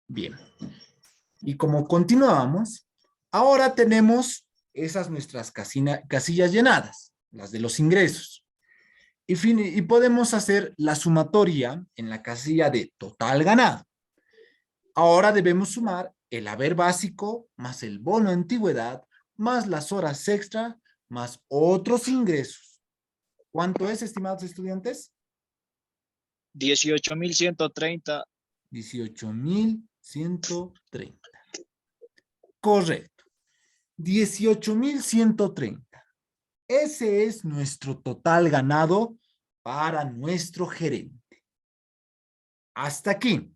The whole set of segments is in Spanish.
Bien. Y como continuábamos, ahora tenemos esas nuestras casillas llenadas, las de los ingresos. Y podemos hacer la sumatoria en la casilla de total ganado. Ahora debemos sumar el haber básico más el bono de antigüedad más las horas extra más otros ingresos. ¿Cuánto es, estimados estudiantes? 18.130. 18.130. Correcto. 18.130. Ese es nuestro total ganado para nuestro gerente. Hasta aquí.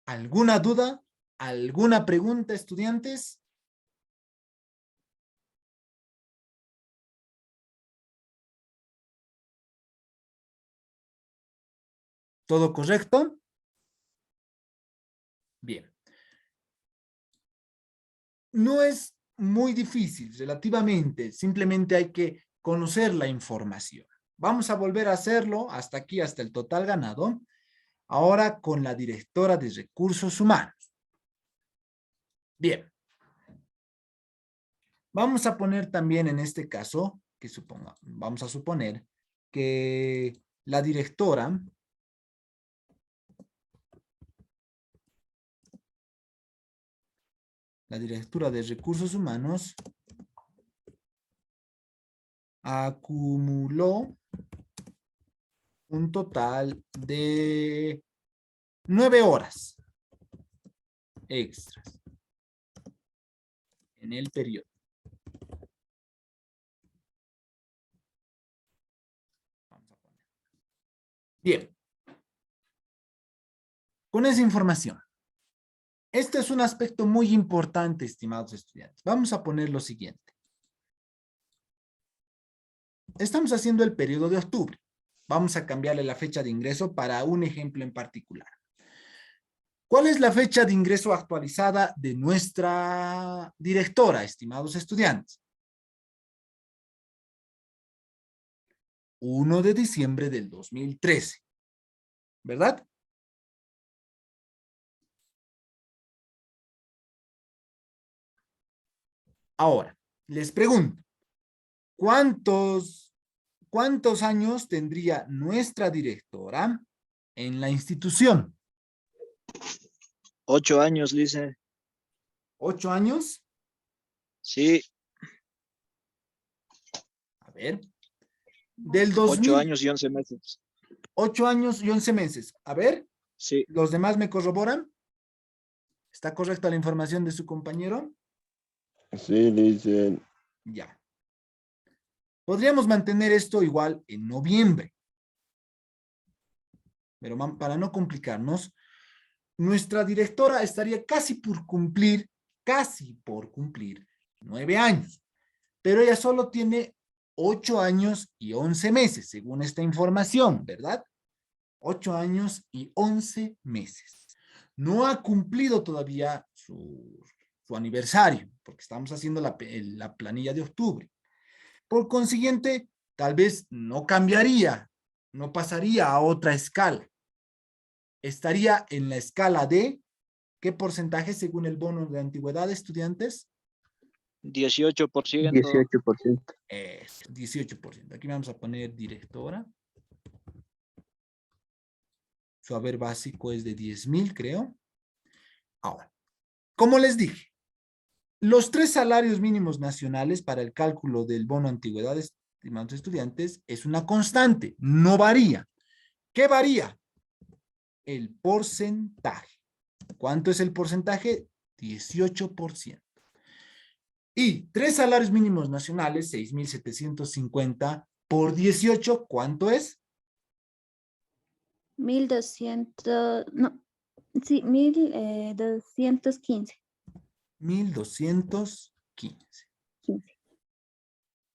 ¿Alguna duda? ¿Alguna pregunta, estudiantes? ¿Todo correcto? Bien. No es muy difícil, relativamente. Simplemente hay que conocer la información. Vamos a volver a hacerlo hasta aquí, hasta el total ganado. Ahora con la directora de recursos humanos. Bien. Vamos a poner también en este caso, vamos a suponer que la directora de recursos humanos acumuló un total de 9 horas extras en el periodo. Bien. Con esa información. Este es un aspecto muy importante, estimados estudiantes. Vamos a poner lo siguiente. Estamos haciendo el periodo de octubre. Vamos a cambiarle la fecha de ingreso para un ejemplo en particular. ¿Cuál es la fecha de ingreso actualizada de nuestra directora, estimados estudiantes? 1 de diciembre del 2013. ¿Verdad? Ahora, les pregunto, ¿cuántos años tendría nuestra directora en la institución? 8 años, dice. ¿8 años? Sí. A ver. Del 8 2000. años y 11 meses. 8 años y 11 meses. A ver. Sí. ¿Los demás me corroboran? ¿Está correcta la información de su compañero? Sí, dicen. Ya. Podríamos mantener esto igual en noviembre. Pero para no complicarnos, nuestra directora estaría casi por cumplir 9 años. Pero ella solo tiene 8 años y 11 meses, según esta información, ¿verdad? 8 años y 11 meses. No ha cumplido todavía su aniversario, porque estamos haciendo la planilla de octubre. Por consiguiente, tal vez no cambiaría, no pasaría a otra escala. Estaría en la escala de, ¿qué porcentaje según el bono de antigüedad, estudiantes? 18%. 18%. 18%. Aquí vamos a poner directora. Su haber básico es de 10,000, creo. Ahora, como les dije, los 3 salarios mínimos nacionales para el cálculo del bono antigüedad, estimados estudiantes, es una constante, no varía. ¿Qué varía? El porcentaje. ¿Cuánto es el porcentaje? 18%. Y 3 salarios mínimos nacionales, 6,750 por 18, ¿cuánto es? 1,200, no, sí, 1,215. 1,215. 15.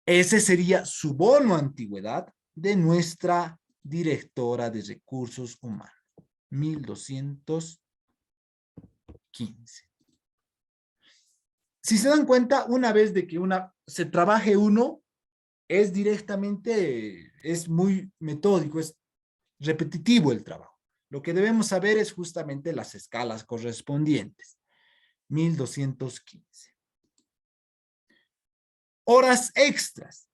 Ese sería su bono antigüedad de nuestra directora de recursos humanos. 1,215. Si se dan cuenta, una vez de que se trabaje uno, es muy metódico, es repetitivo el trabajo. Lo que debemos saber es justamente las escalas correspondientes. 1215. Horas extras.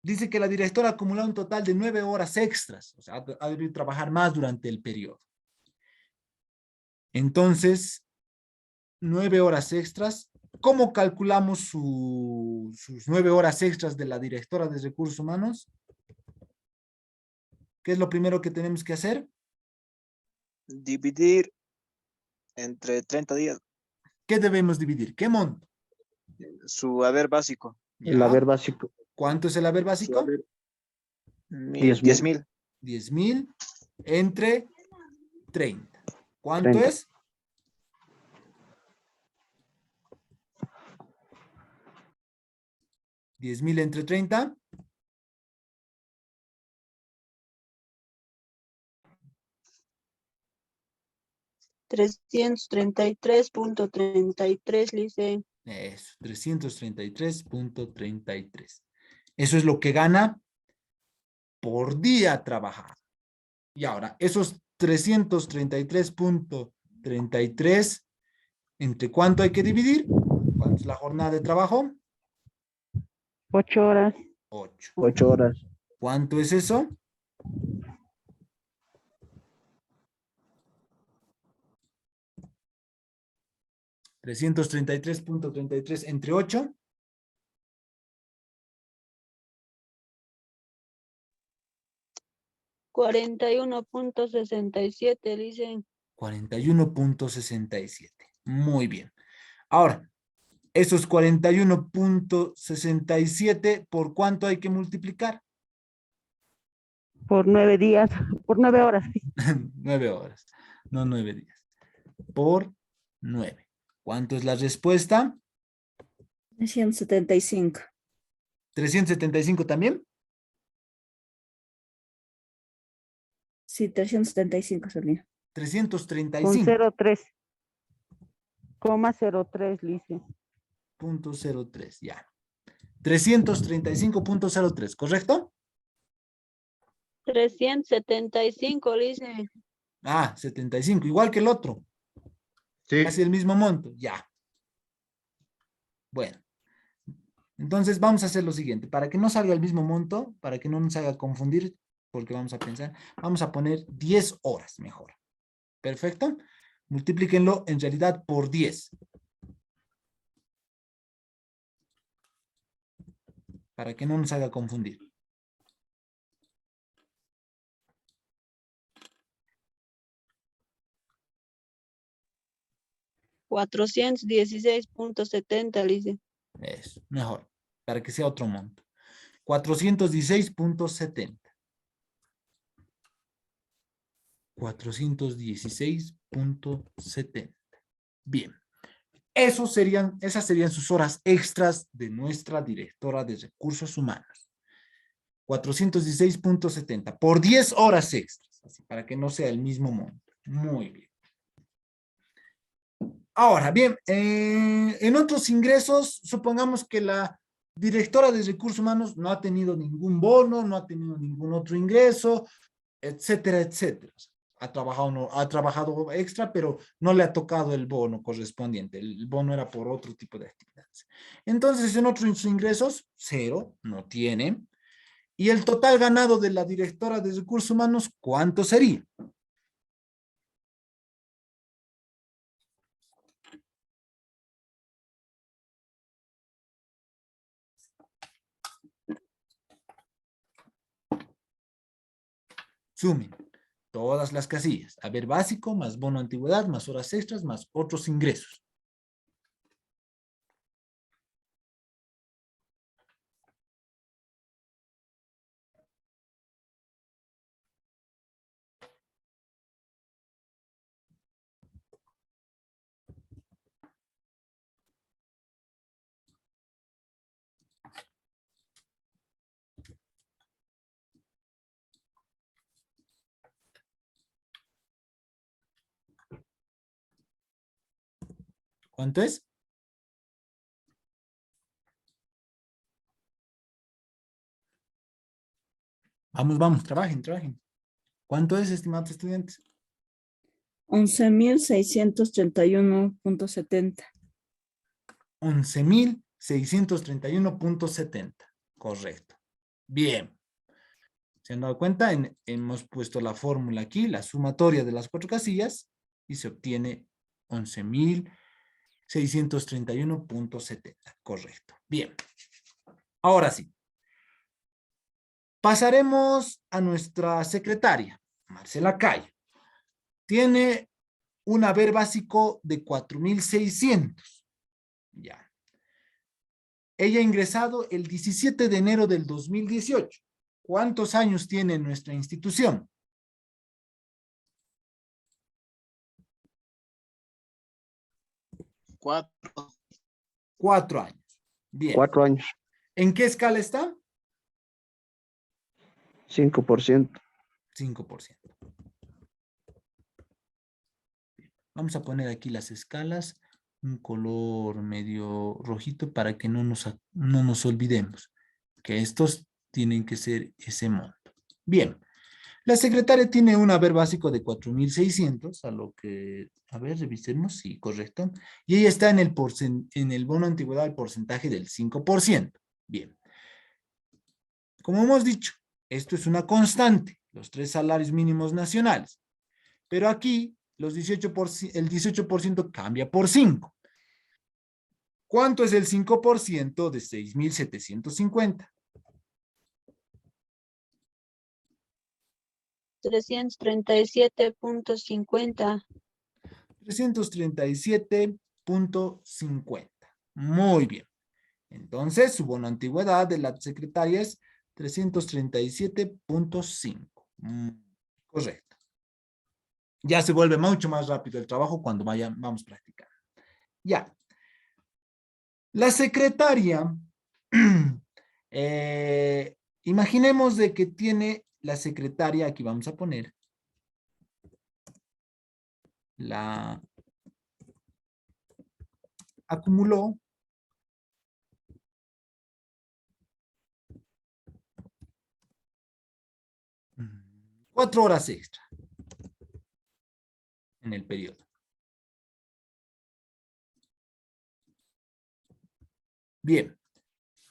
Dice que la directora ha acumulado un total de 9 horas extras. O sea, ha debido trabajar más durante el periodo. Entonces, 9 horas extras. ¿Cómo calculamos sus 9 horas extras de la directora de recursos humanos? ¿Qué es lo primero que tenemos que hacer? Dividir entre 30 días ¿Qué debemos dividir? ¿Qué monto? su haber básico. El ¿Ya? haber básico, ¿Cuánto es el haber Su básico? haber 10.000. 10.000. 10,000 entre 30. ¿Cuánto 30. es? 10,000 entre 30. 333.33, dice. Eso, 333.33. Eso es lo que gana por día trabajado. Y ahora, esos 333.33, ¿entre cuánto hay que dividir? ¿Cuánto es la jornada de trabajo? 8 horas. 8. 8 horas. ¿Cuánto es eso? 333.33 entre 8. 41.67, dicen. 41.67. Muy bien. Ahora, esos 41.67, ¿por cuánto hay que multiplicar? Por 9 días, por 9 horas. 9 horas, no 9 días. Por 9. ¿Cuánto es la respuesta? 375. 375 también. Sí, 375 salía. 335.03, 0.3. Coma 03, dice. ya. 335.03, ¿correcto? 375, dice. Ah, 75, igual que el otro. Casi Sí. el mismo monto, ya. Bueno, entonces vamos a hacer lo siguiente. Para que no salga el mismo monto, para que no nos haga confundir, porque vamos a pensar, vamos a poner 10 horas mejor. Perfecto. Multiplíquenlo en realidad por 10. Para que no nos haga confundir. $416.70, dice. Eso, mejor. Para que sea otro monto. 416.70. 416.70. Bien. Esas serían sus horas extras de nuestra directora de recursos humanos. 416.70 por 10 horas extras, así para que no sea el mismo monto. Muy bien. Ahora, bien, en otros ingresos, supongamos que la directora de recursos humanos no ha tenido ningún bono, no ha tenido ningún otro ingreso, etcétera, etcétera. Ha trabajado extra, pero no le ha tocado el bono correspondiente. El bono era por otro tipo de actividades. Entonces, en otros ingresos, cero, no tiene. Y el total ganado de la directora de recursos humanos, ¿cuánto sería? Sumen todas las casillas. Haber básico, más bono antigüedad, más horas extras, más otros ingresos. ¿Cuánto es? Vamos, vamos, trabajen, trabajen. ¿Cuánto es, estimados estudiantes? 11.631.70. 11.631.70. Correcto. Bien. ¿Se han dado cuenta? Hemos puesto la fórmula aquí, la sumatoria de las 4 casillas, y se obtiene 11.631.70. Correcto. Bien. Ahora sí. Pasaremos a nuestra secretaria, Marcela Cayo. Tiene un haber básico de 4.600. Ya. Ella ha ingresado el 17 de enero del 2018. ¿Cuántos años tiene nuestra institución? 4. 4 años. Bien. 4 años. ¿En qué escala está? 5%. 5%. Vamos a poner aquí las escalas, un color medio rojito para que no nos olvidemos que estos tienen que ser ese monto. Bien, la secretaria tiene un haber básico de 4.600, a lo que, a ver, revisemos, sí, correcto. Y ella está en el bono antigüedad al porcentaje del 5%. Bien. Como hemos dicho, esto es una constante, los 3 salarios mínimos nacionales. Pero aquí el 18% cambia por 5. ¿Cuánto es el 5% de 6.750? 337.50. 337.50. Muy bien. Entonces, su bono antigüedad de la secretaria es 337.5. Correcto. Ya se vuelve mucho más rápido el trabajo cuando vamos practicando. Ya. La secretaria, imaginemos de que tiene la secretaria, aquí vamos a poner, acumuló 4 horas extra en el periodo. Bien,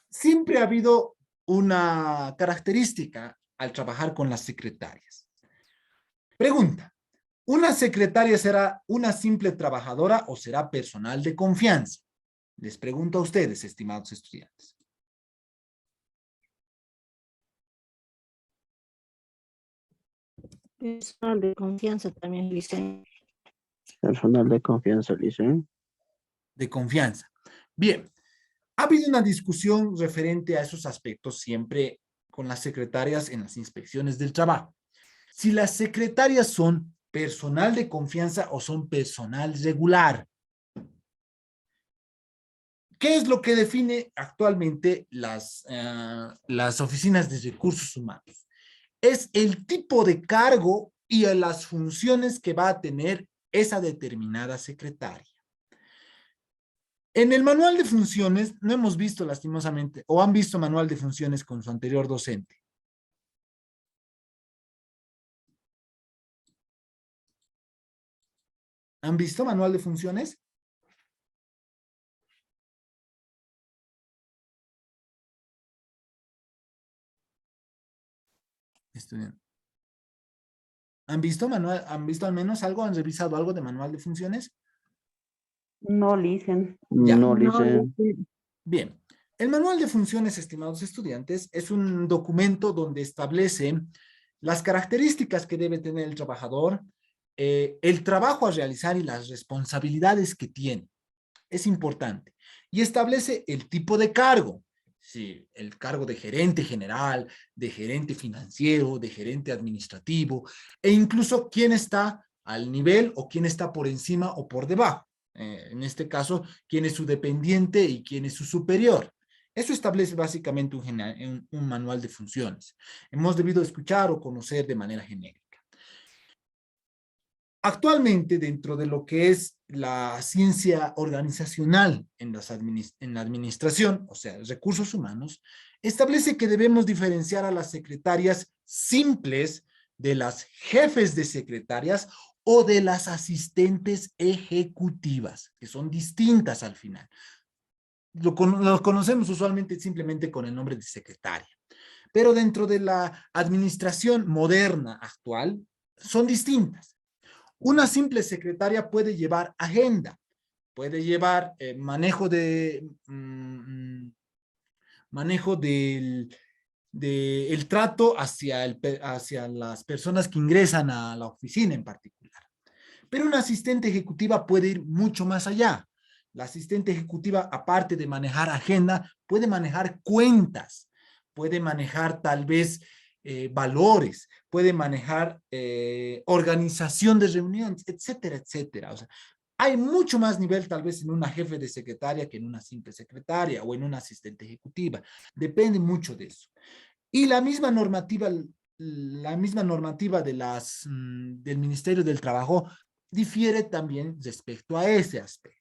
siempre ha habido una característica al trabajar con las secretarias. Pregunta, ¿una secretaria será una simple trabajadora o será personal de confianza? Les pregunto a ustedes, estimados estudiantes. Personal de confianza también dicen. Personal de confianza, dice. De confianza. Bien, ha habido una discusión referente a esos aspectos siempre con las secretarias en las inspecciones del trabajo. Si las secretarias son personal de confianza o son personal regular. ¿Qué es lo que define actualmente las oficinas de recursos humanos? Es el tipo de cargo y las funciones que va a tener esa determinada secretaria. En el manual de funciones, no hemos visto lastimosamente, o han visto manual de funciones con su anterior docente. ¿Han visto manual de funciones? Estudiante. ¿Han visto manual? ¿Han visto al menos algo? ¿Han revisado algo de manual de funciones? No dicen. Ya. No, dice. Bien. El manual de funciones, estimados estudiantes, es un documento donde establece las características que debe tener el trabajador, el trabajo a realizar y las responsabilidades que tiene. Es importante. Y establece el tipo de cargo. Sí, el cargo de gerente general, de gerente financiero, de gerente administrativo, e incluso quién está al nivel o quién está por encima o por debajo. En este caso, quién es su dependiente y quién es su superior. Eso establece básicamente un manual de funciones. Hemos debido escuchar o conocer de manera genérica. Actualmente, dentro de lo que es la ciencia organizacional en la administración, o sea, recursos humanos, establece que debemos diferenciar a las secretarias simples de las jefes de secretarias o de las asistentes ejecutivas, que son distintas al final. Lo conocemos usualmente simplemente con el nombre de secretaria. Pero dentro de la administración moderna actual, son distintas. Una simple secretaria puede llevar agenda, puede llevar manejo del trato hacia las personas que ingresan a la oficina en particular. Pero una asistente ejecutiva puede ir mucho más allá. La asistente ejecutiva, aparte de manejar agenda, puede manejar cuentas, puede manejar tal vez valores, puede manejar organización de reuniones, etcétera, etcétera. O sea, hay mucho más nivel tal vez en una jefe de secretaria que en una simple secretaria o en una asistente ejecutiva. Depende mucho de eso. Y la misma normativa del Ministerio del Trabajo difiere también respecto a ese aspecto.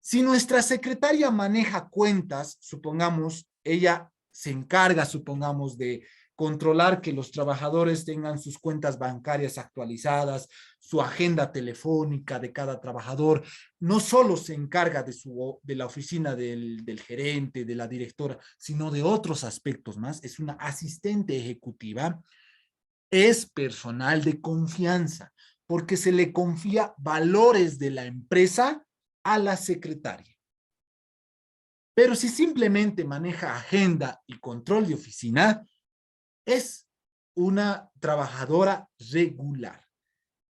Si nuestra secretaria maneja cuentas, supongamos, ella se encarga, supongamos, de controlar que los trabajadores tengan sus cuentas bancarias actualizadas, su agenda telefónica de cada trabajador, no solo se encarga de la oficina del gerente, de la directora, sino de otros aspectos más, es una asistente ejecutiva, es personal de confianza, porque se le confía valores de la empresa a la secretaria. Pero si simplemente maneja agenda y control de oficina, es una trabajadora regular.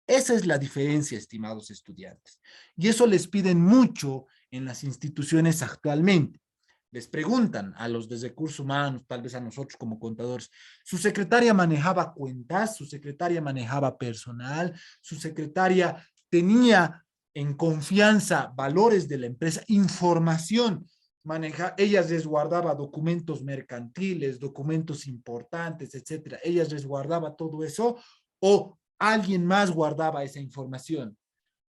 Esa es la diferencia, estimados estudiantes. Y eso les piden mucho en las instituciones actualmente. Les preguntan a los de recursos humanos, tal vez a nosotros como contadores, ¿su secretaria manejaba cuentas? ¿Su secretaria manejaba personal? ¿Su secretaria tenía en confianza valores de la empresa, información? Ella resguardaba documentos mercantiles, documentos importantes, etcétera. Ella resguardaba todo eso, o alguien más guardaba esa información.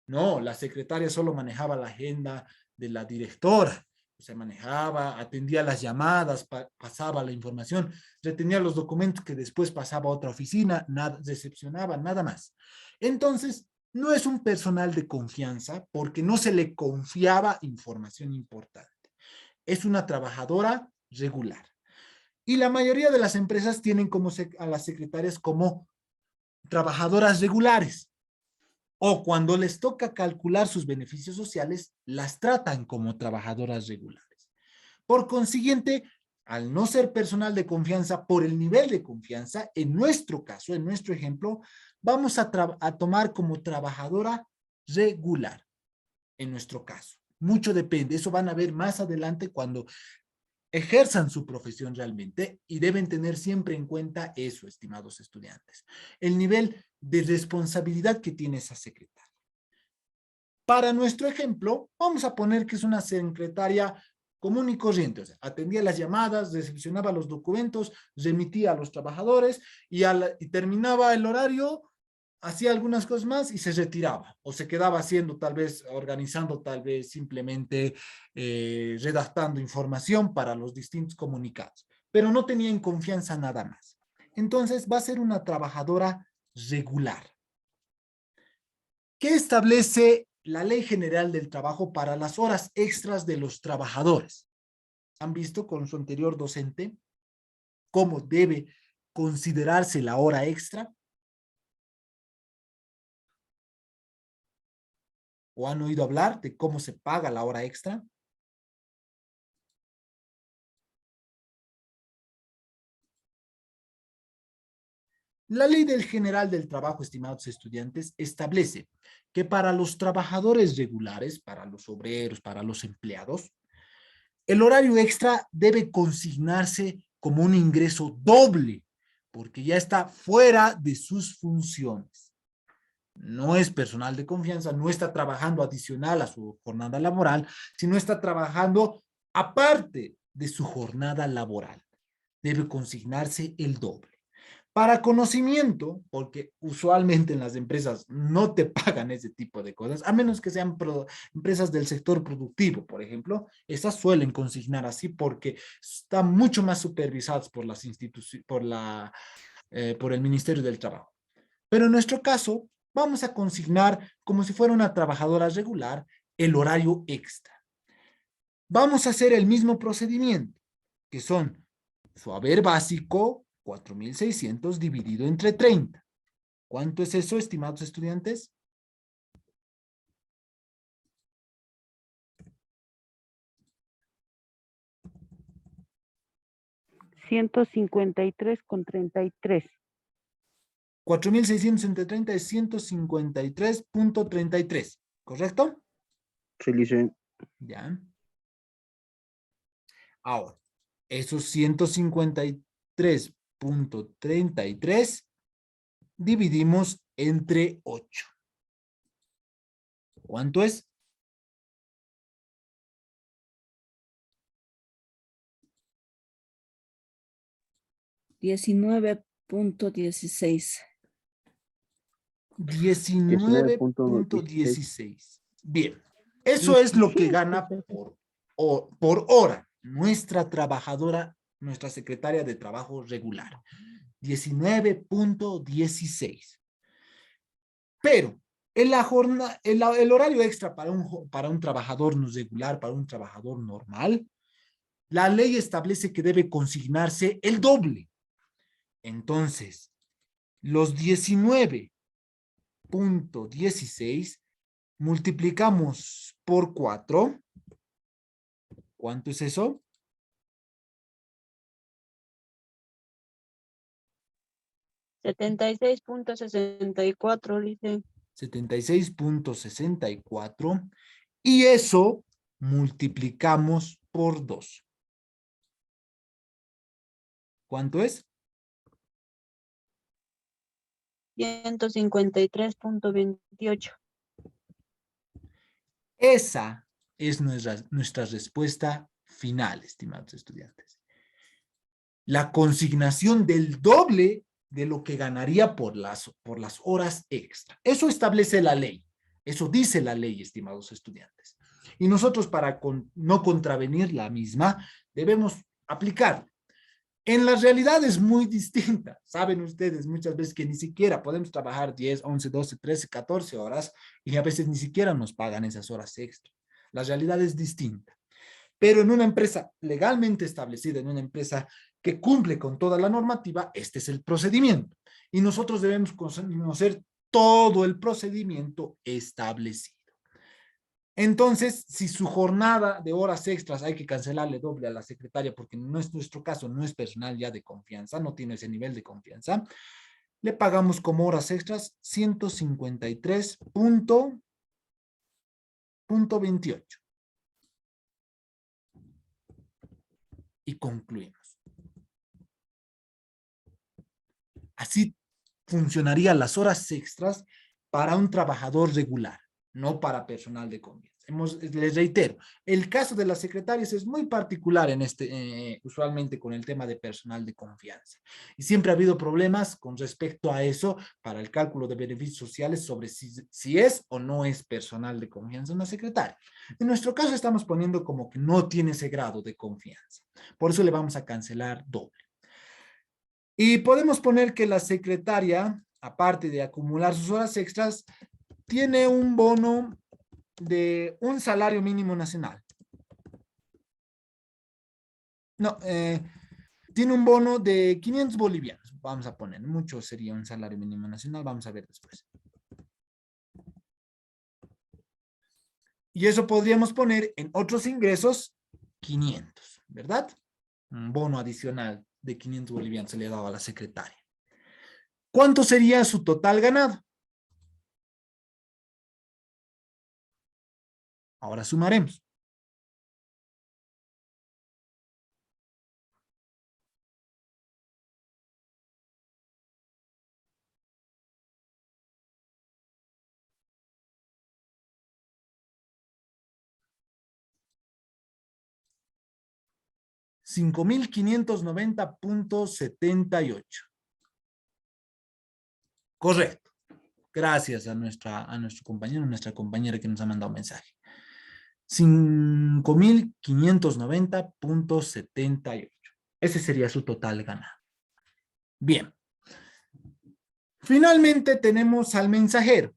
No, la secretaria solo manejaba la agenda de la directora. Se manejaba, atendía las llamadas, pasaba la información, retenía los documentos que después pasaba a otra oficina, nada, recepcionaba, nada más. Entonces, no es un personal de confianza porque no se le confiaba información importante. Es una trabajadora regular. Y la mayoría de las empresas tienen a las secretarias como trabajadoras regulares. O cuando les toca calcular sus beneficios sociales, las tratan como trabajadoras regulares. Por consiguiente, al no ser personal de confianza, por el nivel de confianza, en nuestro caso, en nuestro ejemplo, vamos a tomar como trabajadora regular, en nuestro caso. Mucho depende, eso van a ver más adelante cuando ejerzan su profesión realmente, y deben tener siempre en cuenta eso, estimados estudiantes, el nivel de responsabilidad que tiene esa secretaria. Para nuestro ejemplo, vamos a poner que es una secretaria común y corriente, o sea, atendía las llamadas, recepcionaba los documentos, remitía a los trabajadores y terminaba el horario, hacía algunas cosas más y se retiraba, o se quedaba haciendo tal vez, organizando tal vez simplemente redactando información para los distintos comunicados, pero no tenía en confianza nada más. Entonces va a ser una trabajadora regular. ¿Qué establece la Ley General del Trabajo para las horas extras de los trabajadores? ¿Han visto con su anterior docente cómo debe considerarse la hora extra? ¿O han oído hablar de cómo se paga la hora extra? La Ley General del Trabajo, estimados estudiantes, establece que para los trabajadores regulares, para los obreros, para los empleados, el horario extra debe consignarse como un ingreso doble, porque ya está fuera de sus funciones. No es personal de confianza, no está trabajando adicional a su jornada laboral, sino está trabajando aparte de su jornada laboral. Debe consignarse el doble. Para conocimiento, porque usualmente en las empresas no te pagan ese tipo de cosas, a menos que sean empresas del sector productivo, por ejemplo, esas suelen consignar así porque están mucho más supervisadas por las instituciones, por el Ministerio del Trabajo. Pero en nuestro caso, vamos a consignar como si fuera una trabajadora regular el horario extra. Vamos a hacer el mismo procedimiento, que son su haber básico, 4.600 dividido entre 30. ¿Cuánto es eso, estimados estudiantes? $153,33. 4.600 entre 30 es 153.33, ¿correcto? Sí, licenciado. Ya. Ahora, esos 153.33 dividimos entre 8. ¿Cuánto es? $19.16. 19.16. Bien, eso es lo que gana por hora nuestra trabajadora, nuestra secretaria de trabajo regular. 19.16. Pero en la jornada, el horario extra para un trabajador no regular, para un trabajador normal, la ley establece que debe consignarse el doble. Entonces, los 19.16 multiplicamos por 4. ¿Cuánto es eso? $76.64, dice. 76.64. Y eso multiplicamos por 2. ¿Cuánto es? 153.28. Esa es nuestra respuesta final, estimados estudiantes. La consignación del doble de lo que ganaría por las horas extra. Eso establece la ley. Eso dice la ley, estimados estudiantes. Y nosotros, para no contravenir la misma, debemos aplicarla. En la realidad es muy distinta. Saben ustedes muchas veces que ni siquiera podemos trabajar 10, 11, 12, 13, 14 horas y a veces ni siquiera nos pagan esas horas extra. La realidad es distinta. Pero en una empresa legalmente establecida, en una empresa que cumple con toda la normativa, este es el procedimiento. Y nosotros debemos conocer todo el procedimiento establecido. Entonces, si su jornada de horas extras hay que cancelarle doble a la secretaria porque no es nuestro caso, no es personal ya de confianza, no tiene ese nivel de confianza, le pagamos como horas extras 153.28. Y concluimos. Así funcionarían las horas extras para un trabajador regular, no para personal de confianza. Les reitero, el caso de las secretarias es muy particular en usualmente con el tema de personal de confianza. Y siempre ha habido problemas con respecto a eso para el cálculo de beneficios sociales sobre si es o no es personal de confianza una secretaria. En nuestro caso estamos poniendo como que no tiene ese grado de confianza. Por eso le vamos a cancelar doble. Y podemos poner que la secretaria, aparte de acumular sus horas extras, tiene un bono de un salario mínimo nacional. No, tiene un bono de 500 bolivianos. Vamos a poner, mucho sería un salario mínimo nacional. Vamos a ver después. Y eso podríamos poner en otros ingresos 500, ¿verdad? Un bono adicional de 500 bolivianos se le ha dado a la secretaria. ¿Cuánto sería su total ganado? Ahora sumaremos. $5,590.78. Correcto. Gracias a nuestro compañero, nuestra compañera que nos ha mandado un mensaje. 5,590.78. Ese sería su total ganado. Bien. Finalmente tenemos al mensajero.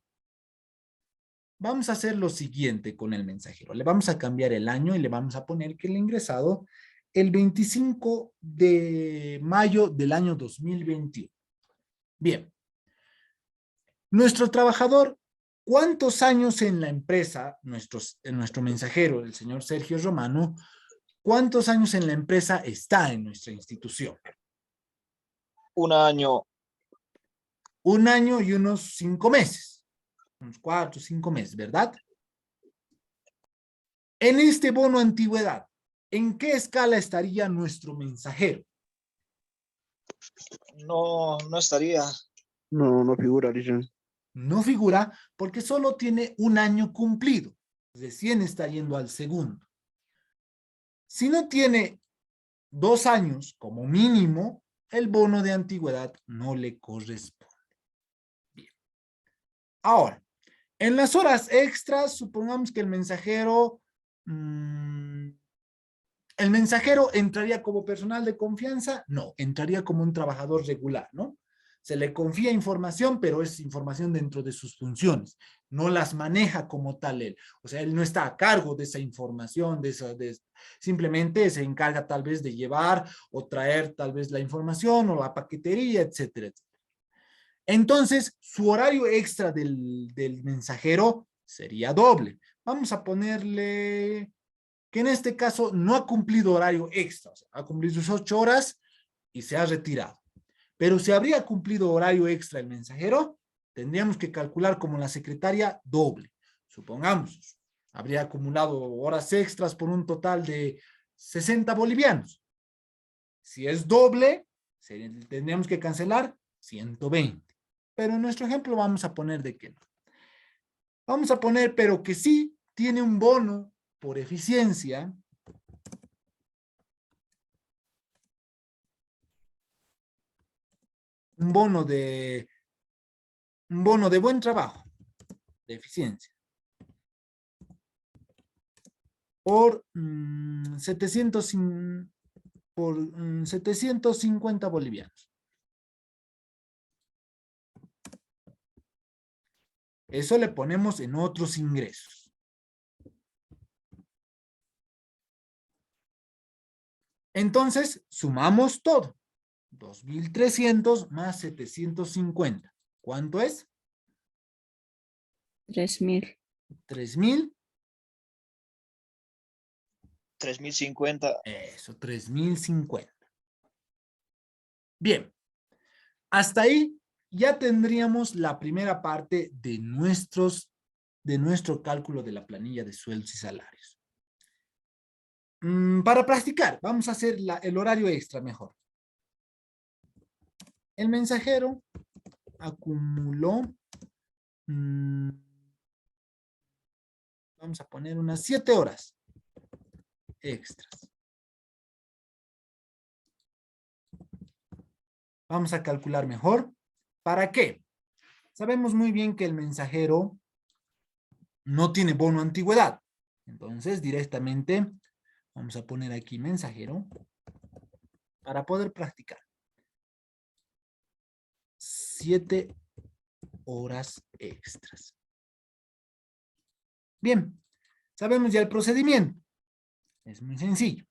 Vamos a hacer lo siguiente con el mensajero. Le vamos a cambiar el año y le vamos a poner que el ingresado el 25 de mayo del año 2021. Bien. Nuestro trabajador, ¿cuántos años en la empresa, nuestro mensajero, el señor Sergio Romano, cuántos años en la empresa está en nuestra institución? 1 año. 1 año y unos 5 meses. Unos 4 o 5 meses, ¿verdad? En este bono antigüedad, ¿en qué escala estaría nuestro mensajero? No estaría. No, no figura, dicen. No figura porque solo tiene 1 año cumplido. Recién está yendo al segundo. Si no tiene 2 años como mínimo, el bono de antigüedad no le corresponde. Bien. Ahora, en las horas extras, supongamos que el mensajero entraría como personal de confianza. No, entraría como un trabajador regular, ¿no? Se le confía información, pero es información dentro de sus funciones. No las maneja como tal él. O sea, él no está a cargo de esa información, simplemente se encarga tal vez de llevar o traer tal vez la información o la paquetería, etcétera, etcétera. Entonces, su horario extra del mensajero sería doble. Vamos a ponerle que en este caso no ha cumplido horario extra, o sea, ha cumplido sus 8 horas y se ha retirado. Pero si habría cumplido horario extra el mensajero, tendríamos que calcular como la secretaria doble. Supongamos, habría acumulado horas extras por un total de 60 bolivianos. Si es doble, tendríamos que cancelar 120. Pero en nuestro ejemplo vamos a poner de que no. Vamos a poner, pero que sí tiene un bono por eficiencia. Un bono de buen trabajo, de eficiencia. Por 750 bolivianos. Eso le ponemos en otros ingresos. Entonces, sumamos todo. 2.300 más 750. ¿Cuánto es? 3.000. 3.000. 3.050. Eso, 3.050. Bien. Hasta ahí ya tendríamos la primera parte de nuestro cálculo de la planilla de sueldos y salarios. Para practicar, vamos a hacer el horario extra mejor. El mensajero acumuló, vamos a poner unas 7 horas extras. Vamos a calcular mejor. ¿Para qué? Sabemos muy bien que el mensajero no tiene bono antigüedad. Entonces, directamente, vamos a poner aquí mensajero para poder practicar. 7 horas extras. Bien, sabemos ya el procedimiento. Es muy sencillo.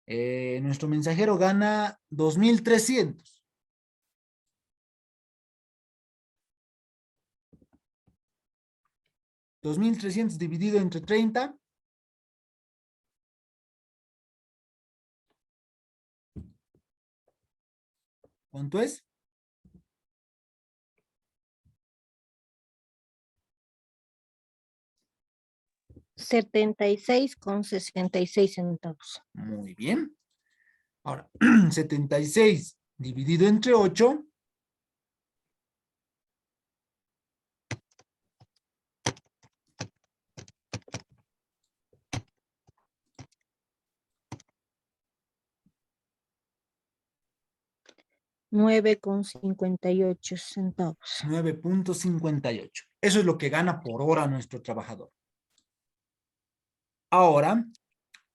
Nuestro mensajero gana 2.300. $2.300 dividido entre 30. ¿Cuánto es? $76,66. Muy bien. Ahora, 76 dividido entre 8. $9,58. 9.58. Eso es lo que gana por hora nuestro trabajador. Ahora,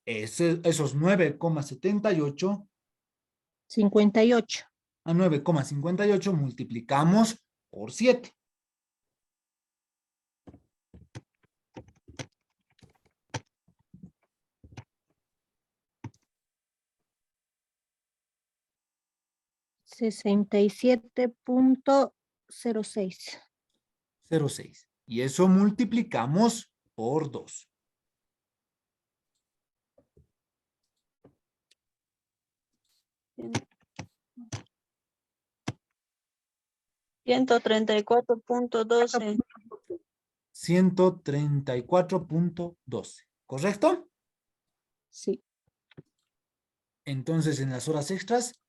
esos 9,78 58. a 9,58 multiplicamos por 7. $67.06. 0,6. Y eso multiplicamos por 2. $134.12. 134.12. ¿Correcto? Sí. Entonces, en las horas extras,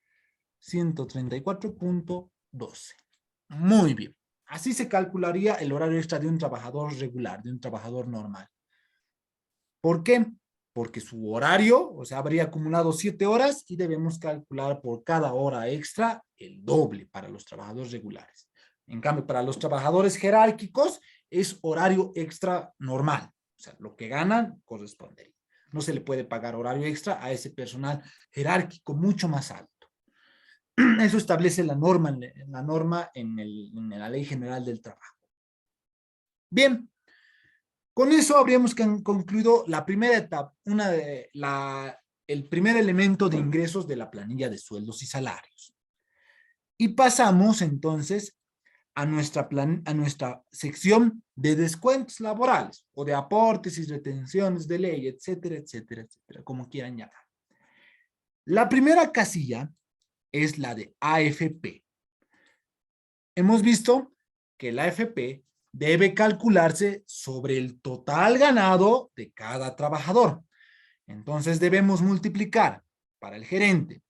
134.12. Muy bien. Así se calcularía el horario extra de un trabajador regular, de un trabajador normal. ¿Por qué? Porque su horario, o sea, habría acumulado 7 horas y debemos calcular por cada hora extra el doble para los trabajadores regulares. En cambio, para los trabajadores jerárquicos es horario extra normal. O sea, lo que ganan correspondería. No se le puede pagar horario extra a ese personal jerárquico mucho más alto. Eso establece la norma en la Ley General del Trabajo. Bien, con eso habríamos concluido la primera etapa, el primer elemento de ingresos de la planilla de sueldos y salarios. Y pasamos entonces a nuestra sección de descuentos laborales o de aportes y retenciones de ley, etcétera, etcétera, etcétera, como quieran llamar. La primera casilla es la de AFP. Hemos visto que la AFP debe calcularse sobre el total ganado de cada trabajador. Entonces debemos multiplicar para el gerente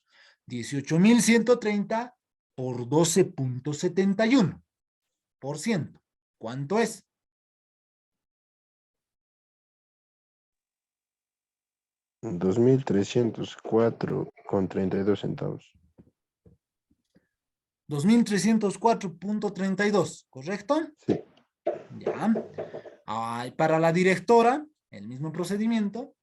18,130 por 12.71%. ¿Cuánto es? $2,304.32. 2,304.32, ¿correcto? Sí. Ya. Para la directora, el mismo procedimiento.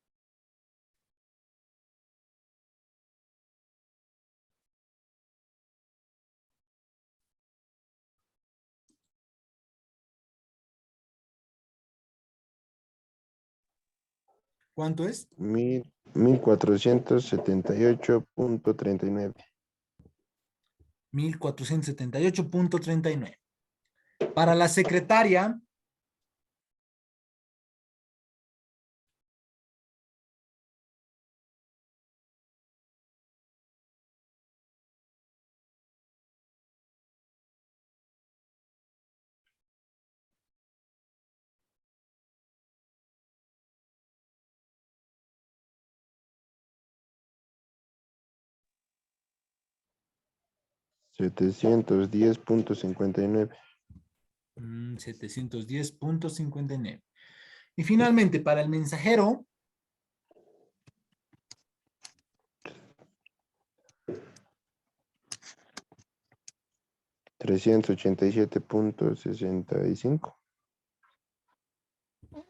¿Cuánto es? 1,478.39. 1,478.39. Para la secretaria, $710.59. 710.59. Y finalmente, para el mensajero, $387.65.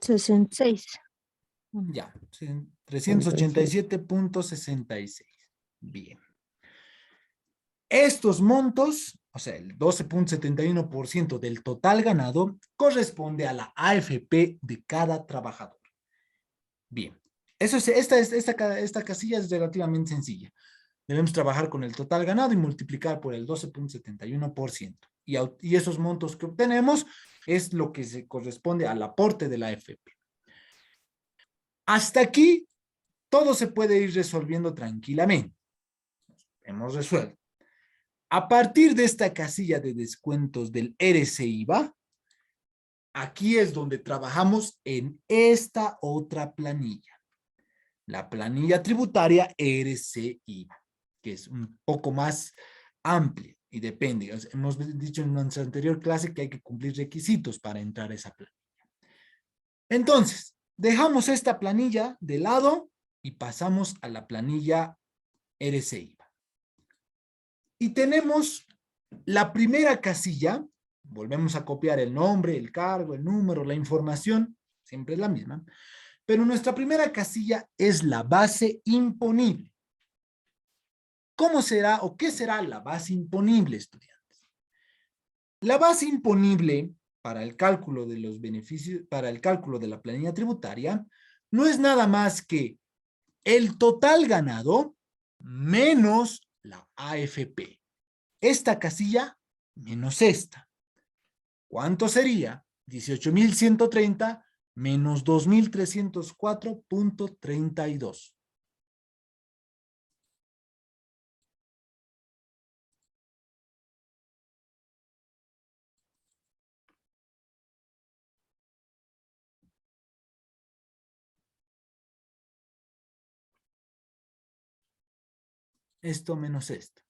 66. ya, 387.66. Bien. Estos montos, o sea, el 12.71% del total ganado, corresponde a la AFP de cada trabajador. Bien. Esta casilla es relativamente sencilla. Debemos trabajar con el total ganado y multiplicar por el 12.71%. Y esos montos que obtenemos es lo que se corresponde al aporte de la AFP. Hasta aquí, todo se puede ir resolviendo tranquilamente. Hemos resuelto. A partir de esta casilla de descuentos del RC-IVA, aquí es donde trabajamos en esta otra planilla. La planilla tributaria RC-IVA, que es un poco más amplia y depende. Hemos dicho en nuestra anterior clase que hay que cumplir requisitos para entrar a esa planilla. Entonces, dejamos esta planilla de lado y pasamos a la planilla RC-IVA. Y tenemos la primera casilla, volvemos a copiar el nombre, el cargo, el número, la información, siempre es la misma, pero nuestra primera casilla es la base imponible. ¿Cómo será o qué será la base imponible, estudiantes? La base imponible para el cálculo de los beneficios, para el cálculo de la planilla tributaria, no es nada más que el total ganado menos la AFP. Esta casilla menos esta. ¿Cuánto sería? 18.130 menos 2.304.32. Esto menos esto.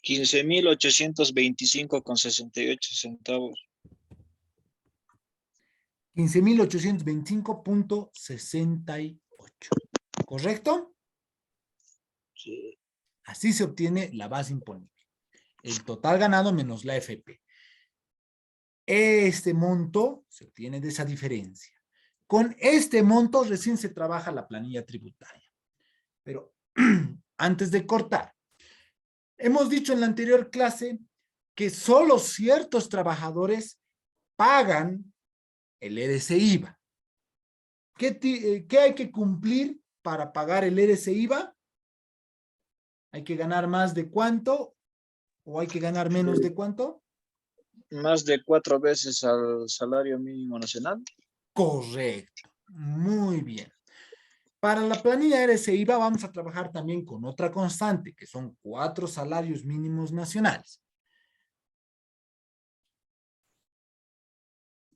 15.825,68 centavos. 15.825.68. ¿Correcto? Sí. Así se obtiene la base imponible. El total ganado menos la AFP. Este monto se obtiene de esa diferencia. Con este monto recién se trabaja la planilla tributaria. Pero antes de cortar, hemos dicho en la anterior clase que solo ciertos trabajadores pagan el ERC-IVA. ¿Qué hay que cumplir para pagar el ERC-IVA? ¿Hay que ganar más de cuánto? ¿O hay que ganar menos de cuánto? Más de 4 veces al salario mínimo nacional. Correcto. Muy bien. Para la planilla ERC-IVA vamos a trabajar también con otra constante, que son 4 salarios mínimos nacionales.